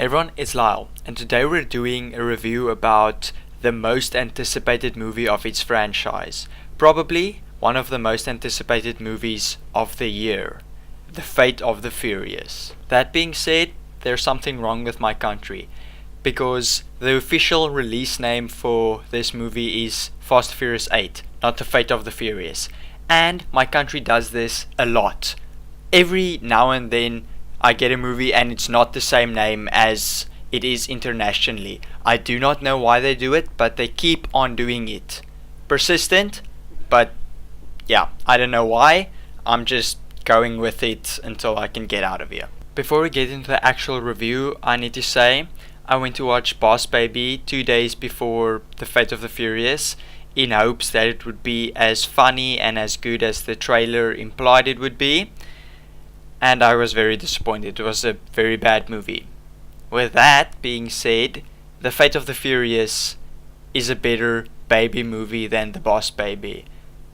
Everyone, it's Lyle, and today we're doing a review about the most anticipated movie of its franchise. Probably one of the most anticipated movies of the year, The Fate of the Furious. That being said, there's something wrong with my country, because the official release name for this movie is Fast and Furious 8, not The Fate of the Furious. And my country does this a lot. Every now and then I get a movie and it's not the same name as it is internationally. I do not know why they do it, but they keep on doing it. Persistent, but yeah, I don't know why. I'm just going with it until I can get out of here. Before we get into the actual review, I need to say I went to watch Boss Baby 2 days before The Fate of the Furious in hopes that it would be as funny and as good as the trailer implied it would be. And I was very disappointed. It was a very bad movie. With that being said, The Fate of the Furious is a better baby movie than The Boss Baby.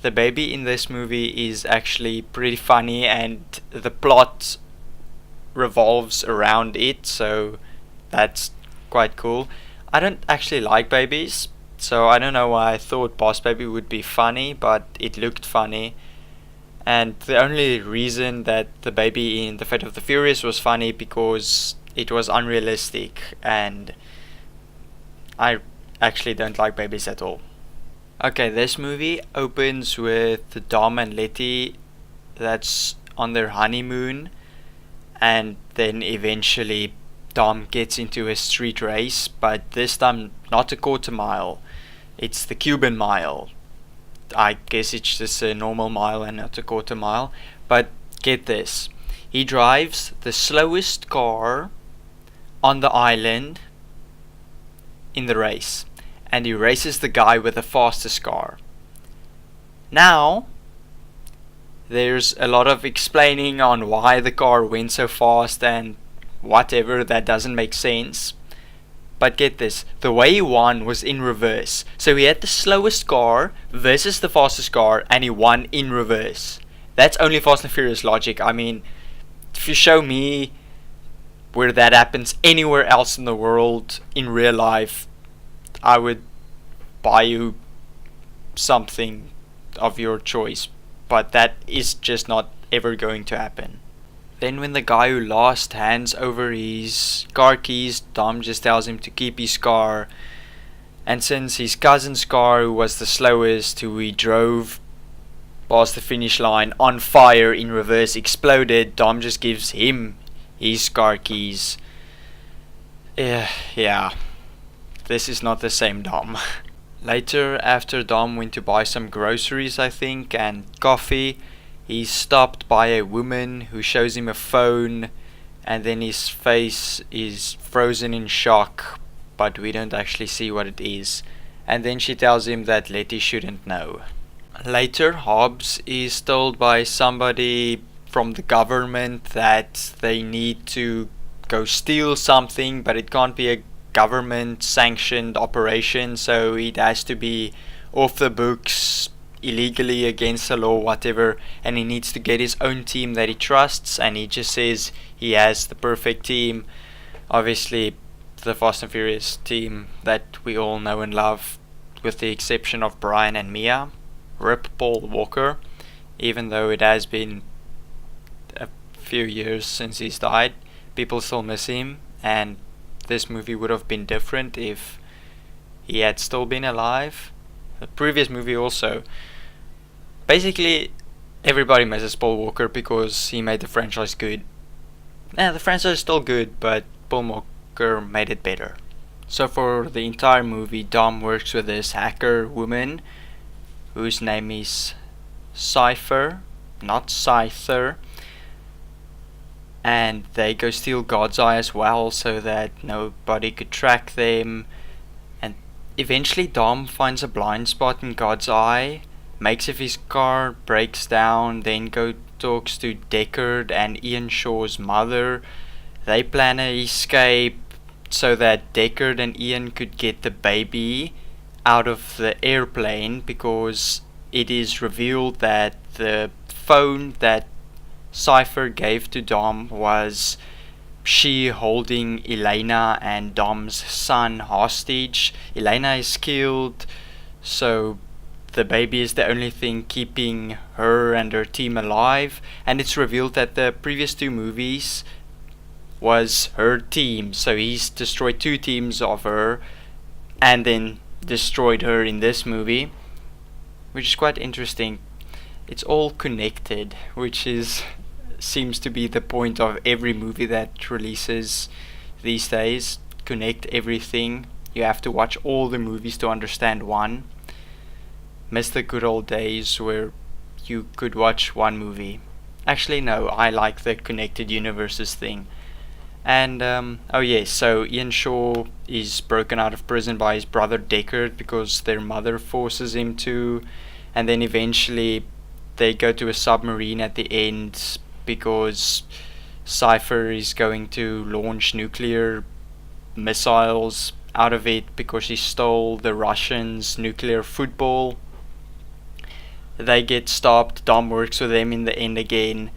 The baby in this movie is actually pretty funny and the plot revolves around it, so that's quite cool. I don't actually like babies, so I don't know why I thought Boss Baby would be funny, but it looked funny. And the only reason that the baby in The Fate of the Furious was funny because it was unrealistic, and I actually don't like babies at all. Okay, this movie opens with Dom and Letty that's on their honeymoon, and then eventually Dom gets into a street race, but this time not a quarter mile, it's the Cuban mile. I guess it's just a normal mile and not a quarter mile. But get this. He drives the slowest car on the island in the race. And he races the guy with the fastest car. Now, there's a lot of explaining on why the car went so fast and whatever that doesn't make sense. But get this, the way he won was in reverse. So he had the slowest car versus the fastest car and he won in reverse. That's only Fast and Furious logic. I mean, if you show me where that happens anywhere else in the world in real life, I would buy you something of your choice. But that is just not ever going to happen. Then when the guy who lost hands over his car keys, Dom just tells him to keep his car. And since his cousin's car, who was the slowest, who he drove past the finish line on fire in reverse, exploded, Dom just gives him his car keys. Yeah, this is not the same Dom. Later, after Dom went to buy some groceries, I think, and coffee, he's stopped by a woman who shows him a phone, and then his face is frozen in shock, but we don't actually see what it is. And then she tells him that Letty shouldn't know. Later, Hobbs is told by somebody from the government that they need to go steal something, but it can't be a government sanctioned operation, so it has to be off the books, illegally, against the law, whatever, and he needs to get his own team that he trusts, and he just says he has the perfect team. Obviously the Fast and Furious team that we all know and love, with the exception of Brian and Mia. R.I.P. Paul Walker, even though it has been a few years since he's died, people still miss him, and this movie would have been different if he had still been alive. The previous movie also, basically everybody misses Paul Walker because he made the franchise good. The franchise is still good, but Paul Walker made it better. So for the entire movie, Dom works with this hacker woman whose name is Cypher, not Scyther, and they go steal God's Eye as well so that nobody could track them. And eventually Dom finds a blind spot in God's Eye, makes if his car breaks down, then talks to Deckard and Ian Shaw's mother. They plan an escape so that Deckard and Ian could get the baby out of the airplane, because it is revealed that the phone that Cypher gave to Dom was she holding Elena and Dom's son hostage. Elena is killed, so the baby is the only thing keeping her and her team alive. And it's revealed that the previous two movies was her team, so he's destroyed two teams of her and then destroyed her in this movie, which is quite interesting. It's all connected, which is seems to be the point of every movie that releases these days. Connect everything. You have to watch all the movies to understand one. Miss the good old days where you could watch one movie. Actually, no, I like the connected universes thing. And, oh yes, so Ian Shaw is broken out of prison by his brother Deckard because their mother forces him to. And then eventually they go to a submarine at the end because Cypher is going to launch nuclear missiles out of it because he stole the Russians' nuclear football. They get stopped. Dom works with them in the end again.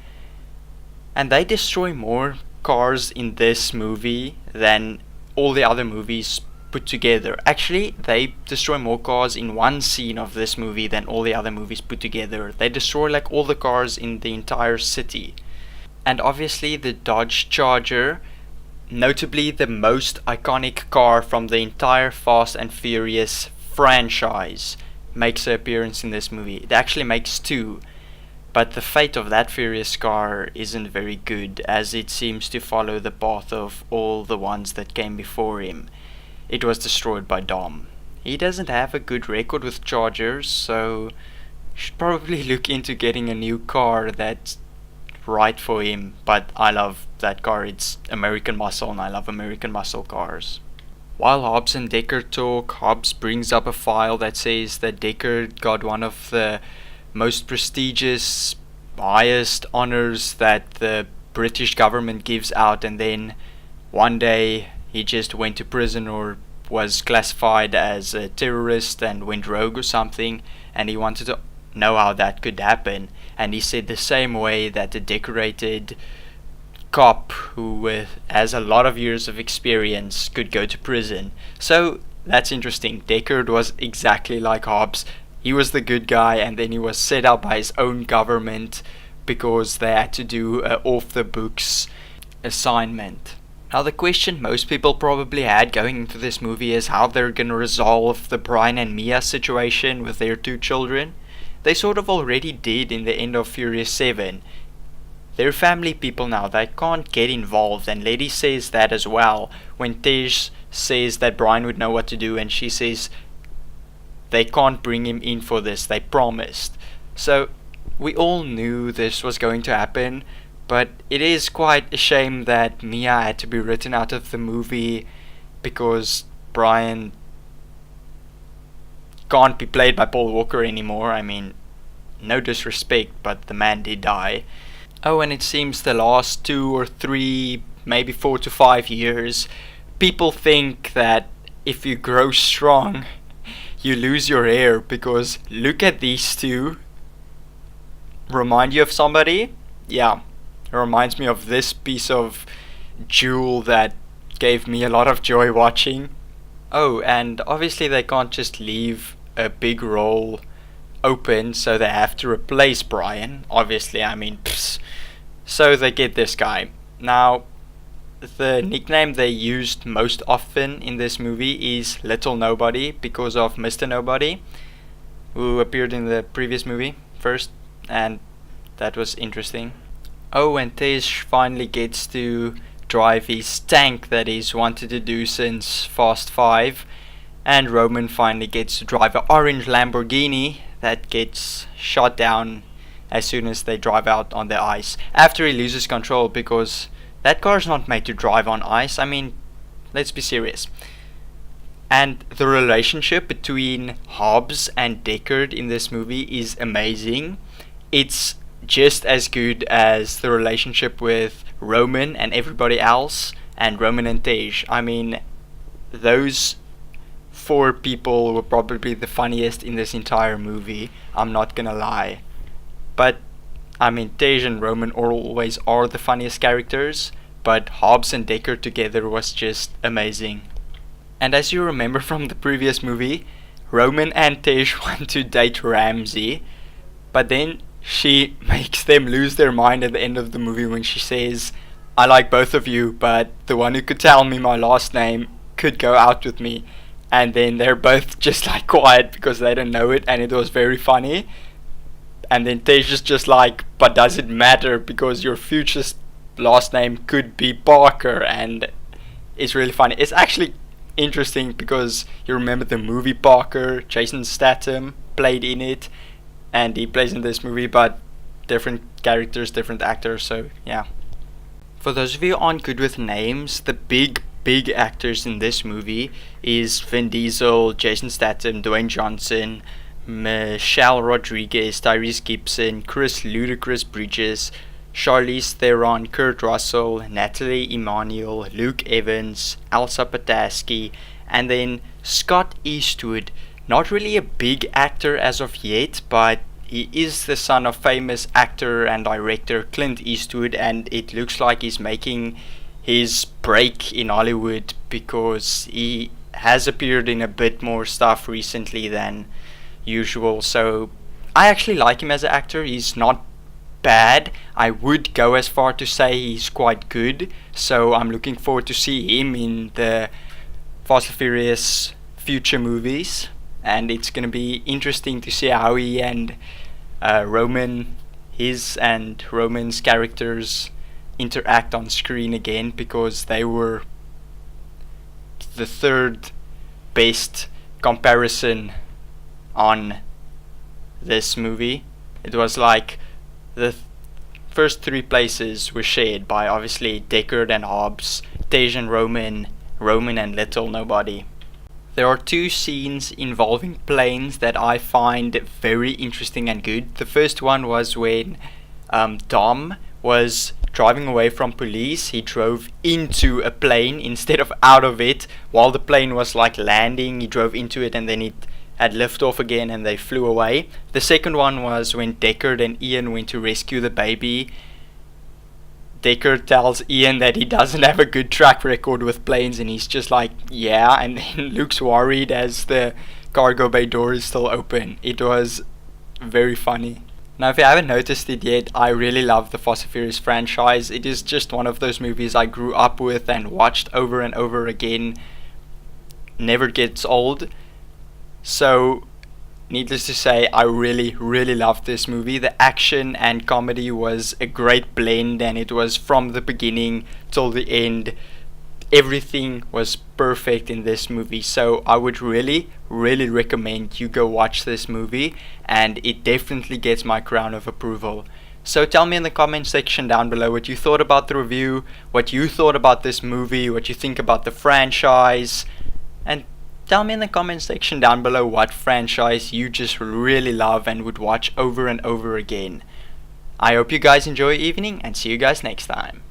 And they destroy more cars in this movie than all the other movies put together. Actually, they destroy more cars in one scene of this movie than all the other movies put together. They destroy like all the cars in the entire city. And obviously the Dodge Charger, notably the most iconic car from the entire Fast and Furious franchise, makes an appearance in this movie. It actually makes two. But the fate of that Furious car isn't very good, as it seems to follow the path of all the ones that came before him. It was destroyed by Dom. He doesn't have a good record with Chargers, so should probably look into getting a new car that's right for him. But I love that car. It's American muscle, and I love American muscle cars. While Hobbs and Deckard talk, Hobbs brings up a file that says that Deckard got one of the most prestigious, highest honors that the British government gives out, and then one day he just went to prison or was classified as a terrorist and went rogue or something, and he wanted to know how that could happen. And he said the same way that a decorated cop who has a lot of years of experience could go to prison. So that's interesting. Deckard was exactly like Hobbs. He was the good guy, and then he was set up by his own government because they had to do an off-the-books assignment. Now the question most people probably had going into this movie is how they're going to resolve the Brian and Mia situation with their two children. They sort of already did in the end of Furious 7. They're family people now, they can't get involved, and Letty says that as well when Tej says that Brian would know what to do, and she says they can't bring him in for this, they promised. So we all knew this was going to happen, but it is quite a shame that Mia had to be written out of the movie because Brian can't be played by Paul Walker anymore. I mean, no disrespect, but the man did die. Oh, and it seems the last 2 or 3, maybe 4 to 5 years, people think that if you grow strong, you lose your hair, because look at these two. Remind you of somebody? Yeah, it reminds me of this piece of jewel that gave me a lot of joy watching. Oh, and obviously they can't just leave a big role open, so they have to replace Brian. Obviously, I mean, so they get this guy. Now, the nickname they used most often in this movie is Little Nobody because of Mr. Nobody, who appeared in the previous movie first, and that was interesting. Oh, and Tej finally gets to drive his tank that he's wanted to do since Fast 5, and Roman finally gets to drive an orange Lamborghini that gets shot down as soon as they drive out on the ice, after he loses control, because that car's not made to drive on ice. I mean, let's be serious. And the relationship between Hobbs and Deckard in this movie is amazing. It's just as good as the relationship with Roman and everybody else, and Roman and Tej. I mean, those 4 people were probably the funniest in this entire movie, I'm not gonna lie. But I mean, Tej and Roman always are the funniest characters, but Hobbs and Deckard together was just amazing. And as you remember from the previous movie, Roman and Tej want to date Ramsey, but then she makes them lose their mind at the end of the movie when she says, "I like both of you, but the one who could tell me my last name could go out with me." And then they're both just like quiet because they don't know it, and it was very funny. And then Tej is just like, "But does it matter, because your future last name could be Parker?" And it's really funny. It's actually interesting because you remember the movie Parker, Jason Statham played in it, and he plays in this movie, but different characters, different actors, so yeah. For those of you who aren't good with names, the big actors in this movie is Vin Diesel, Jason Statham, Dwayne Johnson, Michelle Rodriguez, Tyrese Gibson, Chris Ludacris Bridges, Charlize Theron, Kurt Russell, Natalie Emanuel, Luke Evans, Elsa Pataski, and then Scott Eastwood. Not really a big actor as of yet, but he is the son of famous actor and director Clint Eastwood, and it looks like he's making his break in Hollywood because he has appeared in a bit more stuff recently than usual. So I actually like him as an actor. He's not bad. I would go as far to say he's quite good, so I'm looking forward to see him in the Fast and Furious future movies, and it's going to be interesting to see how he and Roman's characters interact on screen again, because they were the third best comparison on this movie. It was like the first three places were shared by obviously Deckard and Hobbs, Tej and Roman and Little Nobody. There are two scenes involving planes that I find very interesting and good. The first one was when Dom was driving away from police. He drove into a plane instead of out of it. While the plane was like landing, he drove into it, and then it had liftoff again and they flew away. The second one was when Deckard and Ian went to rescue the baby. Deckard tells Ian that he doesn't have a good track record with planes, and he's just like, yeah, and then looks worried as the cargo bay door is still open. It was very funny. Now, if you haven't noticed it yet, I really love the Fast and Furious franchise. It is just one of those movies I grew up with and watched over and over again. Never gets old. So, needless to say, I really loved this movie. The action and comedy was a great blend, and it was from the beginning till the end. Everything was perfect in this movie, so I would really recommend you go watch this movie, and it definitely gets my crown of approval. So tell me in the comment section down below what you thought about the review, what you thought about this movie, what you think about the franchise, and tell me in the comment section down below what franchise you just really love and would watch over and over again. I hope you guys enjoy your evening, and see you guys next time.